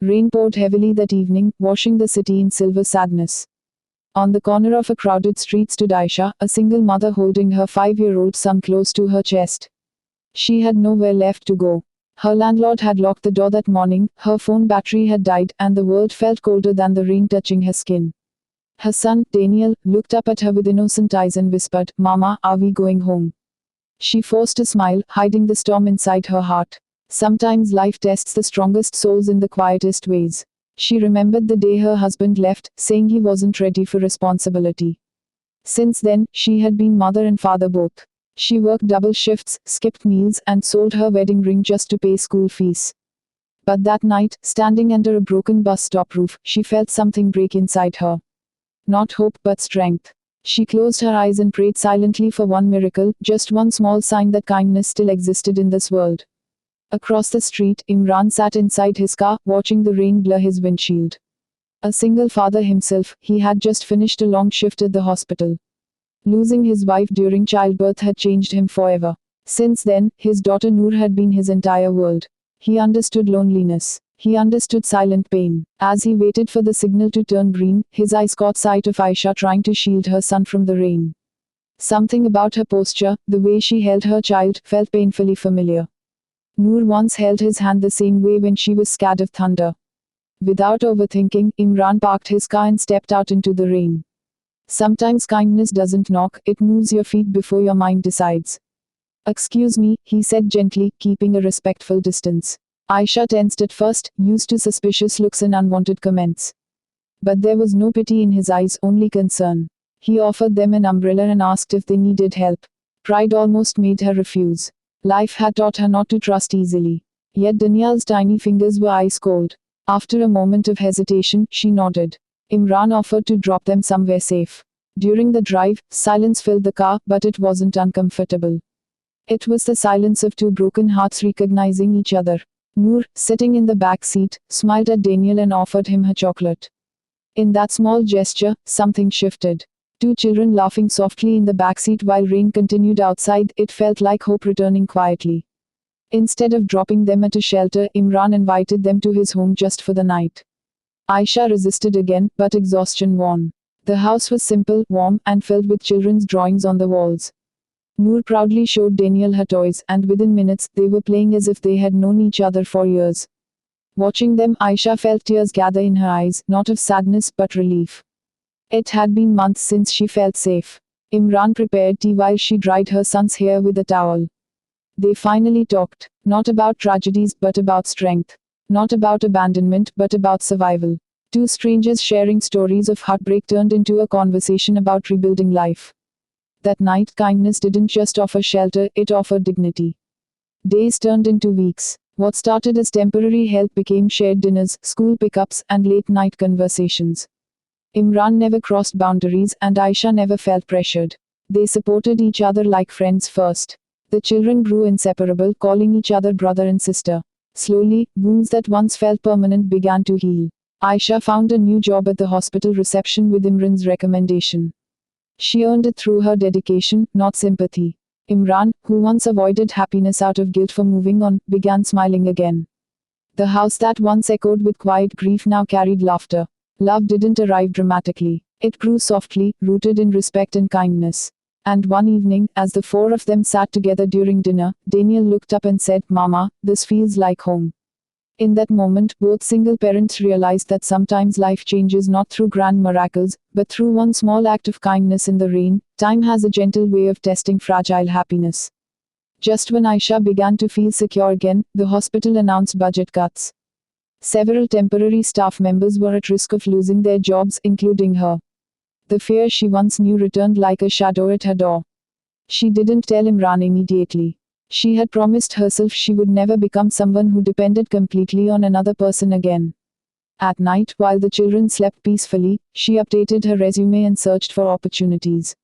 Rain poured heavily that evening, washing the city in silver sadness. On the corner of a crowded street stood Aisha, a single mother holding her 5-year-old son close to her chest. She had nowhere left to go. Her landlord had locked the door that morning, her phone battery had died, and the world felt colder than the rain touching her skin. Her son, Daniel, looked up at her with innocent eyes and whispered, "Mama, are we going home?" She forced a smile, hiding the storm inside her heart. Sometimes life tests the strongest souls in the quietest ways. She remembered the day her husband left, saying he wasn't ready for responsibility. Since then, she had been mother and father both. She worked double shifts, skipped meals, and sold her wedding ring just to pay school fees. But that night, standing under a broken bus stop roof, she felt something break inside her. Not hope, but strength. She closed her eyes and prayed silently for one miracle, just one small sign that kindness still existed in this world. Across the street, Imran sat inside his car, watching the rain blur his windshield. A single father himself, he had just finished a long shift at the hospital. Losing his wife during childbirth had changed him forever. Since then, his daughter Noor had been his entire world. He understood loneliness. He understood silent pain. As he waited for the signal to turn green, his eyes caught sight of Aisha trying to shield her son from the rain. Something about her posture, the way she held her child, felt painfully familiar. Noor once held his hand the same way when she was scared of thunder. Without overthinking, Imran parked his car and stepped out into the rain. Sometimes kindness doesn't knock, it moves your feet before your mind decides. "Excuse me," he said gently, keeping a respectful distance. Aisha tensed at first, used to suspicious looks and unwanted comments. But there was no pity in his eyes, only concern. He offered them an umbrella and asked if they needed help. Pride almost made her refuse. Life had taught her not to trust easily. Yet Daniel's tiny fingers were ice cold. After a moment of hesitation, she nodded. Imran offered to drop them somewhere safe. During the drive, silence filled the car, but it wasn't uncomfortable. It was the silence of two broken hearts recognizing each other. Noor, sitting in the back seat, smiled at Daniel and offered him her chocolate. In that small gesture, something shifted. Two children laughing softly in the backseat while rain continued outside, it felt like hope returning quietly. Instead of dropping them at a shelter, Imran invited them to his home just for the night. Aisha resisted again, but exhaustion won. The house was simple, warm, and filled with children's drawings on the walls. Noor proudly showed Daniel her toys, and within minutes, they were playing as if they had known each other for years. Watching them, Aisha felt tears gather in her eyes, not of sadness but relief. It had been months since she felt safe. Imran prepared tea while she dried her son's hair with a towel. They finally talked, not about tragedies but about strength. Not about abandonment but about survival. Two strangers sharing stories of heartbreak turned into a conversation about rebuilding life. That night, kindness didn't just offer shelter, it offered dignity. Days turned into weeks. What started as temporary help became shared dinners, school pickups, and late-night conversations. Imran never crossed boundaries, and Aisha never felt pressured. They supported each other like friends first. The children grew inseparable, calling each other brother and sister. Slowly, wounds that once felt permanent began to heal. Aisha found a new job at the hospital reception with Imran's recommendation. She earned it through her dedication, not sympathy. Imran, who once avoided happiness out of guilt for moving on, began smiling again. The house that once echoed with quiet grief now carried laughter. Love didn't arrive dramatically. It grew softly, rooted in respect and kindness. And one evening, as the four of them sat together during dinner, Daniel looked up and said, "Mama, this feels like home." In that moment, both single parents realized that sometimes life changes not through grand miracles, but through one small act of kindness in the rain. Time has a gentle way of testing fragile happiness. Just when Aisha began to feel secure again, the hospital announced budget cuts. Several temporary staff members were at risk of losing their jobs, including her. The fear she once knew returned like a shadow at her door. She didn't tell Imran immediately. She had promised herself she would never become someone who depended completely on another person again. At night, while the children slept peacefully, she updated her resume and searched for opportunities.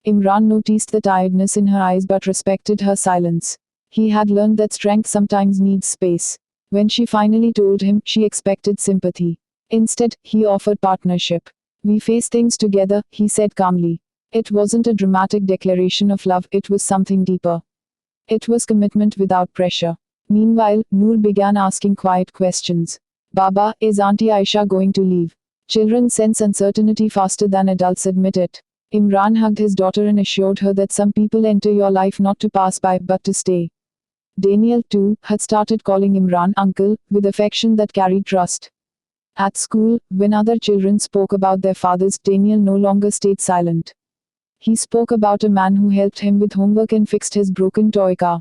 Imran noticed the tiredness in her eyes but respected her silence. He had learned that strength sometimes needs space. When she finally told him, she expected sympathy. Instead, he offered partnership. "We face things together," he said calmly. It wasn't a dramatic declaration of love, it was something deeper. It was commitment without pressure. Meanwhile, Noor began asking quiet questions. Baba, is Auntie Aisha going to leave? Children sense uncertainty faster than adults admit it. Imran hugged his daughter and assured her that some people enter your life not to pass by but to stay. Daniel, too, had started calling Imran uncle, with affection that carried trust. At school, when other children spoke about their fathers, Daniel no longer stayed silent. He spoke about a man who helped him with homework and fixed his broken toy car.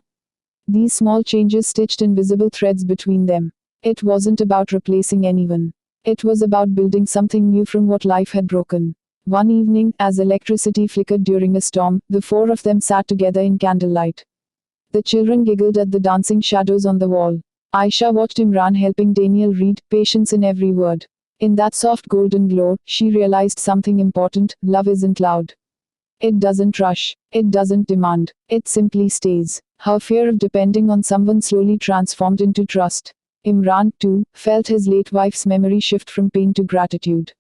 These small changes stitched invisible threads between them. It wasn't about replacing anyone. It was about building something new from what life had broken. One evening, as electricity flickered during a storm, the four of them sat together in candlelight. The children giggled at the dancing shadows on the wall. Aisha watched Imran helping Daniel read, patience in every word. In that soft golden glow, she realized something important: love isn't loud. It doesn't rush. It doesn't demand. It simply stays. Her fear of depending on someone slowly transformed into trust. Imran, too, felt his late wife's memory shift from pain to gratitude.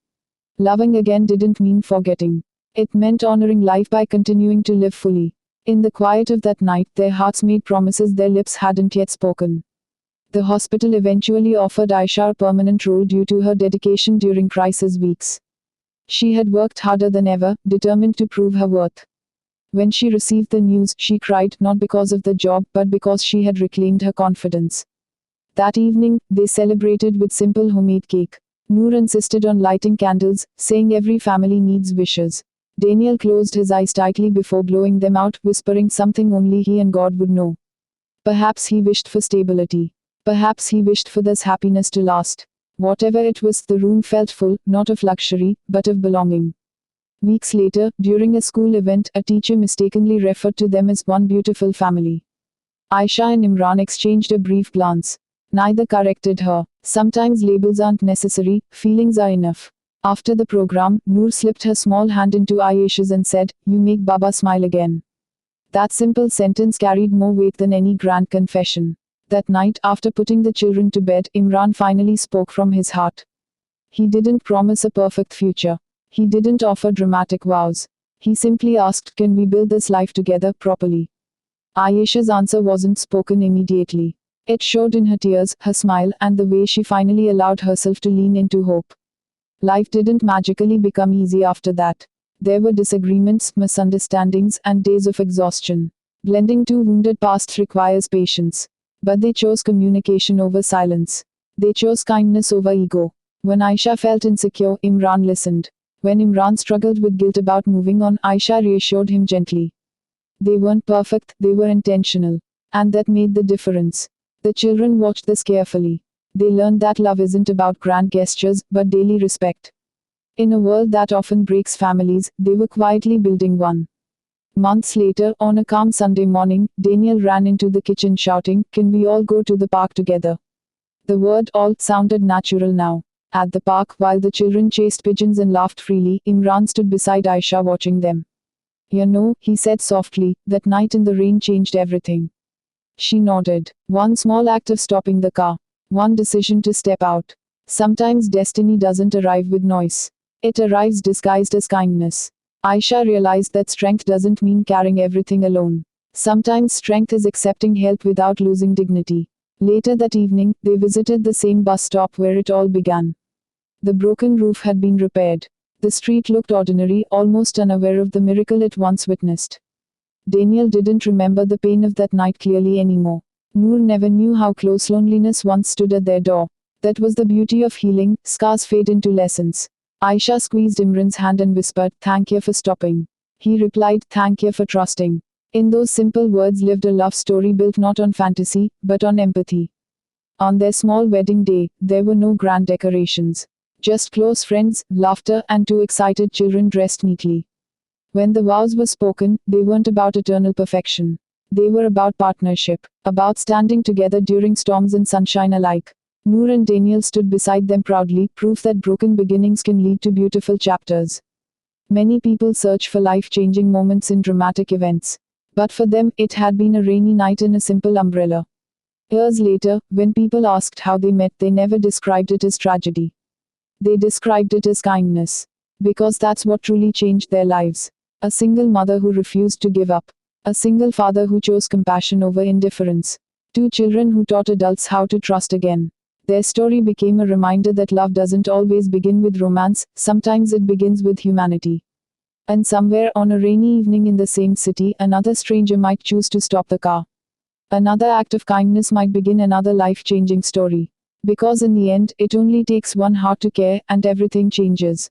Loving again didn't mean forgetting. It meant honoring life by continuing to live fully. In the quiet of that night, their hearts made promises their lips hadn't yet spoken. The hospital eventually offered Aisha a permanent role due to her dedication during crisis weeks. She had worked harder than ever, determined to prove her worth. When she received the news, she cried, not because of the job, but because she had reclaimed her confidence. That evening, they celebrated with simple homemade cake. Noor insisted on lighting candles, saying every family needs wishes. Daniel closed his eyes tightly before blowing them out, whispering something only he and God would know. Perhaps he wished for stability. Perhaps he wished for this happiness to last. Whatever it was, the room felt full, not of luxury, but of belonging. Weeks later, during a school event, a teacher mistakenly referred to them as one beautiful family. Aisha and Imran exchanged a brief glance. Neither corrected her. Sometimes labels aren't necessary, feelings are enough. After the program, Noor slipped her small hand into Aisha's and said, "You make Baba smile again." That simple sentence carried more weight than any grand confession. That night, after putting the children to bed, Imran finally spoke from his heart. He didn't promise a perfect future. He didn't offer dramatic vows. He simply asked, "Can we build this life together properly?" Aisha's answer wasn't spoken immediately. It showed in her tears, her smile, and the way she finally allowed herself to lean into hope. Life didn't magically become easy after that. There were disagreements, misunderstandings, and days of exhaustion. Blending two wounded pasts requires patience. But they chose communication over silence. They chose kindness over ego. When Aisha felt insecure, Imran listened. When Imran struggled with guilt about moving on, Aisha reassured him gently. They weren't perfect, they were intentional. And that made the difference. The children watched this carefully. They learned that love isn't about grand gestures, but daily respect. In a world that often breaks families, they were quietly building one. Months later, on a calm Sunday morning, Daniel ran into the kitchen shouting, "Can we all go to the park together?" The word all sounded natural now. At the park, while the children chased pigeons and laughed freely, Imran stood beside Aisha watching them. "You know," he said softly, "that night in the rain changed everything." She nodded. One small act of stopping the car. One decision to step out. Sometimes destiny doesn't arrive with noise. It arrives disguised as kindness. Aisha realized that strength doesn't mean carrying everything alone. Sometimes strength is accepting help without losing dignity. Later that evening, they visited the same bus stop where it all began. The broken roof had been repaired. The street looked ordinary, almost unaware of the miracle it once witnessed. Daniel didn't remember the pain of that night clearly anymore. Noor never knew how close loneliness once stood at their door. That was the beauty of healing, scars fade into lessons. Aisha squeezed Imran's hand and whispered, "Thank you for stopping." He replied, "Thank you for trusting." In those simple words lived a love story built not on fantasy, but on empathy. On their small wedding day, there were no grand decorations. Just close friends, laughter, and two excited children dressed neatly. When the vows were spoken, they weren't about eternal perfection. They were about partnership, about standing together during storms and sunshine alike. Noor and Daniel stood beside them proudly, proof that broken beginnings can lead to beautiful chapters. Many people search for life-changing moments in dramatic events. But for them, it had been a rainy night in a simple umbrella. Years later, when people asked how they met, they never described it as tragedy. They described it as kindness. Because that's what truly changed their lives. A single mother who refused to give up. A single father who chose compassion over indifference. Two children who taught adults how to trust again. Their story became a reminder that love doesn't always begin with romance, sometimes it begins with humanity. And somewhere on a rainy evening in the same city, another stranger might choose to stop the car. Another act of kindness might begin another life-changing story. Because in the end, it only takes one heart to care, and everything changes.